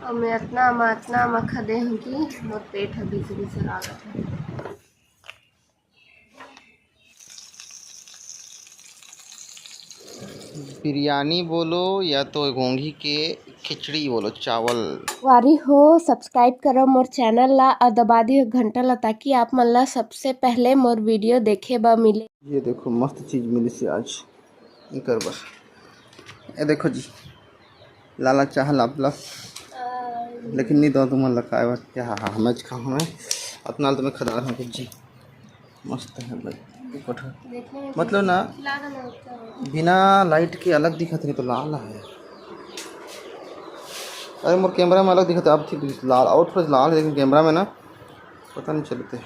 और मैं इतना मक्खा दे हूँ कि मोर पेट है बीच बीच लागत है। बिरयानी बोलो या तो घोंघी के खिचड़ी बोलो, चावल। वारी हो सब्सक्राइब करो मोर चैनल ला और दबा दियो घंटा ला ताकि आप मन ला सबसे पहले मोर वीडियो देखे बा मिले। ये देखो मस्त चीज़ मिली सी आज कर बस। ये देखो जी, लाला चाह लापला लेकिन नहीं दो तुम लगा बस क्या। हाँ हाँ मैं खाऊँ, मैं अपना तो मैं खदार हूँ कुछ जी। मस्त है भाई कटहल, मतलब ना बिना लाइट के अलग दिखत नहीं तो लाल है। अरे मोर कैमरा में अलग दिखत है, अब ठीक लाल आउट पर लाल है लेकिन कैमरा में ना पता नहीं चलते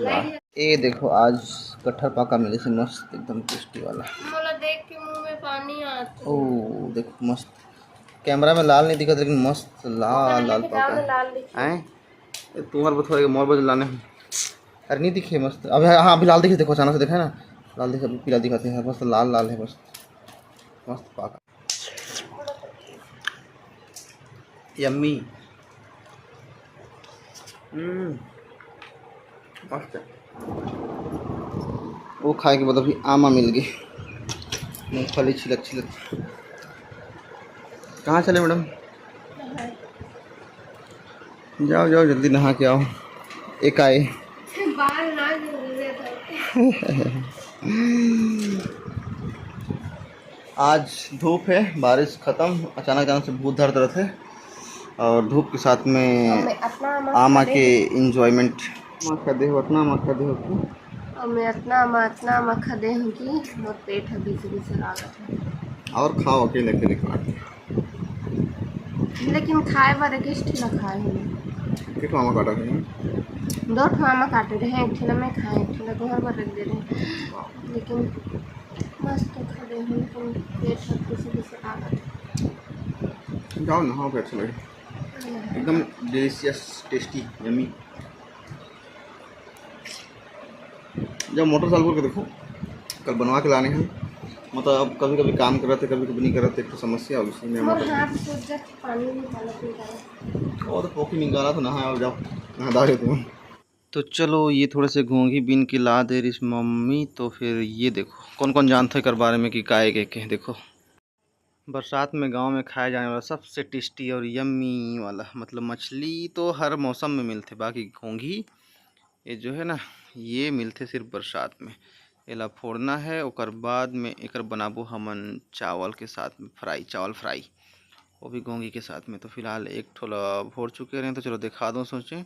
यार। ये देखो आज कटहल पाका मिले से मस्त एकदम टेस्टी वाला। मोला देख के मुंह में पानी आता ओ देखो मस्त, कैमरा में लाल नहीं दिखा लेकिन मस्त लाल लाल पाका है। हैं तुम्हारे बस थोड़ा मोर बज लाने। अरे नहीं दिखे मस्त, अभी हाँ अभी लाल दिखे, देखो अचानक से देखा है ना लाल दिखा, पीला दिखाते हैं मस्त लाल लाल है मस्त मस्त पाका यम्मी। मस्त है। वो खाए के बाद अभी आमा मिल गई, मूँगफली छिलक छिलक। कहाँ चले मैडम? जाओ जाओ जल्दी नहा के आओ। एक आए बाल ना आज धूप है, बारिश ख़त्म, अचानक से बहुत दर्द थे और धूप के साथ में आमा के इंजॉयमेंट। मक्खा दे उतना मक्खा दे और मैं इतना मक्खा दे हूँ कि मोर पेट है बीच बीच लागत है। और खाओ अकेले अकेले काट लेकिन खाए बारे के ठेला खाए हूँ के आमा काटा के दो ठो काटे रहे हैं, एक ठेला में खाए एक ठेला घर पर रख दे रहे हैं। लेकिन मस्त खा दे हूँ लेकिन पेट है बीच बीच लागत है। जाओ नहाओ फिर अच्छा लगे, एकदम डिलीशियस टेस्टी यम्मी। जब मोटर चालू करके देखो, कल बनवा के लाने हैं, मतलब अब कभी कभी काम कर रहे थे कभी कभी नहीं कर रहे थे, एक तो समस्या हो गई में पानी निकाला और तो पोखी निकाला तो नहा और जाओ नहा तुम। तो चलो ये थोड़े से घोंघी बीन के ला दे रही मम्मी, तो फिर ये देखो कौन कौन जानते कर बारे में कि काय के देखो। बरसात में गांव में खाया जाने वाला सबसे टेस्टी और यम्मी वाला मतलब मछली तो हर मौसम में मिलते, बाकी घोंघी ये जो है ना ये मिलते सिर्फ बरसात में। एला फोड़ना है और बाद में एक बनाबो हमन चावल के साथ में फ्राई, चावल फ्राई वो भी घोंघी के साथ में। तो फिलहाल एक ठोला फोड़ चुके रहे तो चलो दिखा दो, सोचें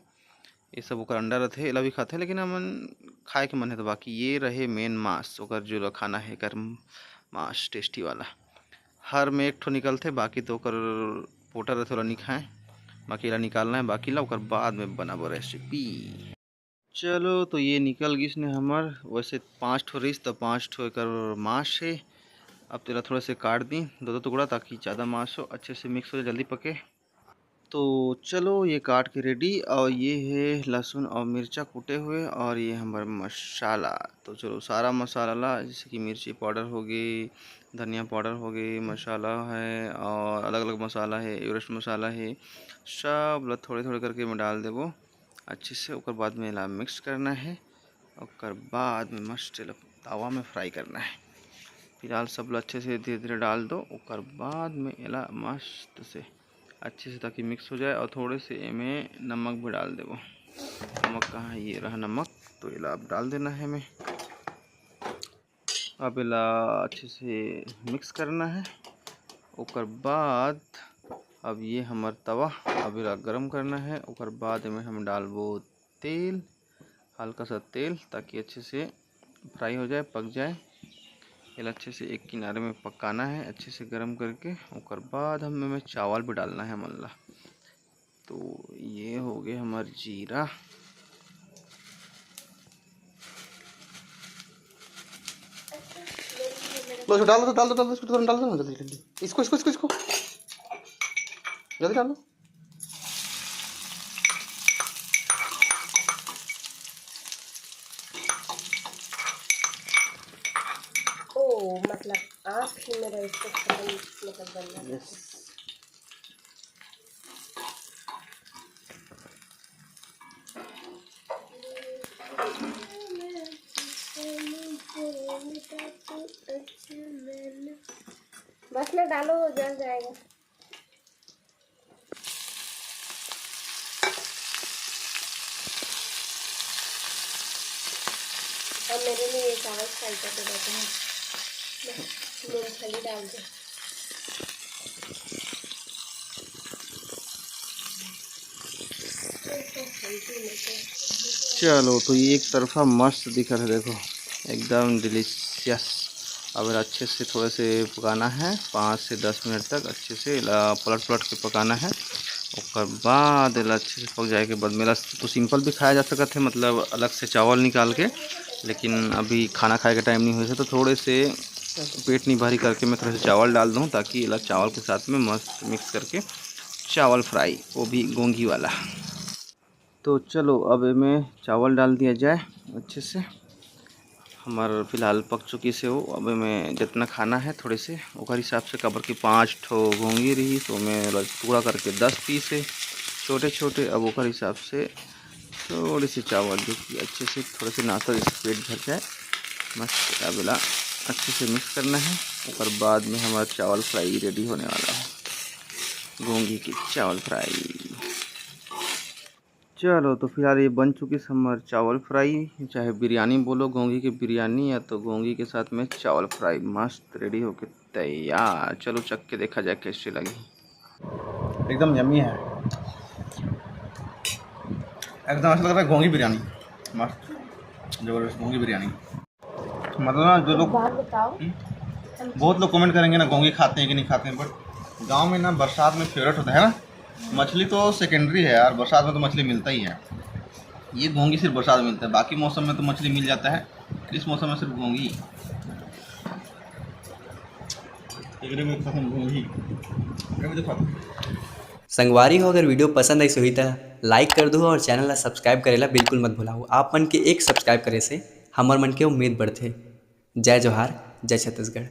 ये सब ओकर अंडा रहते एला भी खाते लेकिन हमन खाए के मन है। तो बाकी ये रहे मेन मांस ओकर जो खाना है कर मांस टेस्टी वाला, हर में एक ठो निकलते, बाकी तो ओकर पोटा रहते ओला नहीं खाएं, बाकी ला निकालना है बाकी ला ओकर बाद में बनाबो रेसिपी। चलो तो ये निकल गई इसने हमार, वैसे 5 ठो रिस तो 5 ठो एकर मांस है। अब तेरा थोड़ा से काट दी दो दो टुकड़ा ताकि ज़्यादा मांस हो, अच्छे से मिक्स हो जल्दी पके। तो चलो ये काट के रेडी, और ये है लहसुन और मिर्चा कूटे हुए, और ये हमारा मसाला। तो चलो सारा मसाला ला, जैसे कि मिर्ची पाउडर हो गई, धनिया पाउडर हो गई, मसाला है और अलग अलग मसाला है, एवरेस्ट मसाला है, सब ला थोड़े थोड़े करके मैं डाल देबो अच्छे से। उसके बाद में ला मिक्स करना है, और बाद में मस्त तावा में फ्राई करना है। फिलहाल सब ला अच्छे से धीरे धीरे डाल दो, उसके बाद में एला मस्त से अच्छे से ताकि मिक्स हो जाए, और थोड़े से इमें नमक भी डाल देवो। नमक कहाँ है, ये रहा नमक, तो इला अब डाल देना है हमें। अब इला अच्छे से मिक्स करना है। उसके बाद अब ये हमार तवा अब इला गरम करना है। उसके बाद में हम डालबो तेल, हल्का सा तेल, ताकि अच्छे से फ्राई हो जाए, पक जाए। इला अच्छे से एक किनारे में पकाना है अच्छे से गरम करके। उसके बाद हमें चावल भी डालना है मल्ला। तो ये हो गए हमारे जीरा, लो डाल दो डाल दो डाल दो इसको डाल दो ना जल्दी जल्दी, इसको इसको इसको इसको जल्दी डालो। ओ मतलब आप ही मेरा इसको मतलब बनना। यस में डालो वो जल जाएगा। और मेरे लिए ये चावल फ्राई कर दे देते हैं, मूंगफली डाल दे। चलो तो ये एक तरफा मस्त दिख रहा है, देखो एकदम डिलीशियस। अब अच्छे से थोड़े से पकाना है, 5 से 10 मिनट तक अच्छे से पलट पलट के पकाना है। उसके बाद अच्छे से पक जाए के बाद मेरा तो सिंपल भी खाया जा सकता है, मतलब अलग से चावल निकाल के, लेकिन अभी खाना खाए का टाइम नहीं हुआ है तो थोड़े से पेट नहीं भारी करके मैं थोड़े से चावल डाल दूँ, ताकि अलग चावल के साथ में मस्त मिक्स करके चावल फ्राई, वो भी गोंगी वाला। तो चलो अब में चावल डाल दिया जाए अच्छे से। हमारा फ़िलहाल पक चुकी से हो, अब मैं जितना खाना है थोड़े से ओकर हिसाब से कबर की 5 ठो घोंगी रही, तो मैं टुकड़ा करके 10 पीस है छोटे छोटे। अब ओकर हिसाब से थोड़ी सी चावल जो कि अच्छे से थोड़े से नाश्ता जैसे पेट भर जाए, मस्त अबला अच्छे से मिक्स करना है। और बाद में हमारा चावल फ्राई रेडी होने वाला है, घोंगी की चावल फ्राई। चलो तो फिलहाल ये बन चुकी हमारी चावल फ्राई, चाहे बिरयानी बोलो, घोंगी की बिरयानी, या तो घोंगी के साथ में चावल फ्राई, मस्त रेडी होके तैयार। चलो चख के देखा जाए कैसी लगी। एकदम यम्मी है, एकदम ऐसा लग रहा है घोंगी बिरयानी, मस्त जबरदस्त घोंगी बिरयानी। मतलब ना जो लोग बहुत लोग कमेंट करेंगे ना घोंगी खाते हैं कि नहीं खाते हैं, बट गाँव में ना बरसात में फेवरेट होता है ना। मछली तो सेकेंडरी है यार, बरसात में तो मछली मिलता ही है। ये घोंगी सिर्फ बरसात में मिलता है, बाकी मौसम में तो मछली मिल जाता है, इस मौसम में सिर्फ घोंगी। संगवारी हो, अगर वीडियो पसंद आई सही तो लाइक कर दो और चैनल ला सब्सक्राइब करेला बिल्कुल मत भूलाओ। आप मन के एक सब्सक्राइब करे से हमार मन के उम्मीद बढ़थे। जय जोहार, जय छत्तीसगढ़।